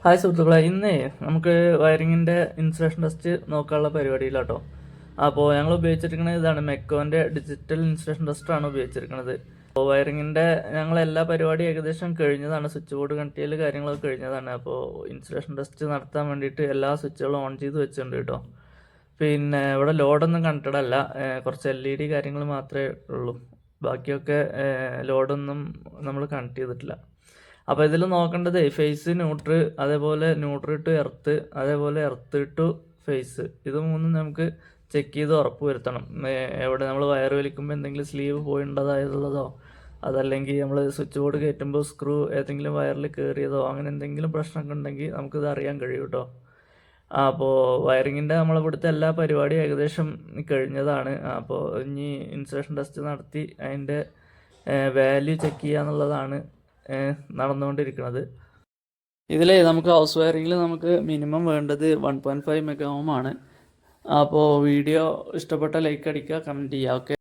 Hi സുഹൃത്തുക്കളെ, ഇന്നേ നമുക്ക് വയറിങ്ങിൻ്റെ ഇൻസുലേഷൻ ടെസ്റ്റ് നോക്കാനുള്ള പരിപാടിയിലാട്ടോ. അപ്പോൾ ഞങ്ങൾ ഉപയോഗിച്ചിരിക്കുന്നത് ഇതാണ്, മെക്കോൻ്റെ ഡിജിറ്റൽ ഇൻസുലേഷൻ ടെസ്റ്റാണ് ഉപയോഗിച്ചിരിക്കുന്നത്. അപ്പോൾ വയറിങ്ങിൻ്റെ ഞങ്ങളെല്ലാ പരിപാടിയും ഏകദേശം കഴിഞ്ഞതാണ്, സ്വിച്ച് ബോർഡ് കണക്ട് ചെയ്യൽ കാര്യങ്ങളൊക്കെ കഴിഞ്ഞതാണ്. അപ്പോൾ ഇൻസുലേഷൻ ടെസ്റ്റ് നടത്താൻ വേണ്ടിയിട്ട് എല്ലാ സ്വിച്ചുകളും ഓൺ ചെയ്ത് വെച്ചിട്ടുണ്ട് കേട്ടോ. പിന്നെ ഇവിടെ ലോഡൊന്നും കണക്റ്റഡ് അല്ല, കുറച്ച് LED കാര്യങ്ങൾ മാത്രമേ ഉള്ളൂ. ബാക്കിയൊക്കെ ലോഡൊന്നും നമ്മൾ കണക്ട് ചെയ്തിട്ടില്ല. അപ്പോൾ ഇതിൽ നോക്കേണ്ടത് ഫേസ് ന്യൂട്രൽ, അതേപോലെ ന്യൂട്രൽ ടു എർത്ത്, അതേപോലെ എർത്ത് ടു ഫേസ്, ഇത് മൂന്നും നമുക്ക് ചെക്ക് ചെയ്ത് ഉറപ്പ് വരുത്തണം. എവിടെ നമ്മൾ വയർ വലിക്കുമ്പോൾ എന്തെങ്കിലും സ്ലീവ് പോയിണ്ടതായുള്ളതോ, അതല്ലെങ്കിൽ നമ്മൾ സ്വിച്ച് ബോർഡ് കയറ്റുമ്പോൾ സ്ക്രൂ ഏതെങ്കിലും വയറിൽ കയറിയതോ, അങ്ങനെ എന്തെങ്കിലും പ്രശ്നമൊക്കെ ഉണ്ടെങ്കിൽ നമുക്കിത് അറിയാൻ കഴിയും കേട്ടോ. അപ്പോൾ വയറിങ്ങിൻ്റെ നമ്മളിവിടുത്തെ എല്ലാ പരിപാടിയും ഏകദേശം കഴിഞ്ഞതാണ്. അപ്പോൾ ഇനി ഇൻസുലേഷൻ ടെസ്റ്റ് നടത്തി അതിൻ്റെ വാല്യൂ ചെക്ക് ചെയ്യുക എന്നുള്ളതാണ് നടന്നുകൊണ്ടിരിക്കുന്നത്. ഇതിൽ നമുക്ക് ഹൗസ് വയറിങ്ങിൽ നമുക്ക് മിനിമം വേണ്ടത് 1.5 മെഗാ ഓം ആണ്. അപ്പോൾ വീഡിയോ ഇഷ്ടപ്പെട്ട ലൈക്ക് അടിക്കുക, കമൻറ്റ് ചെയ്യുക. ഓക്കെ.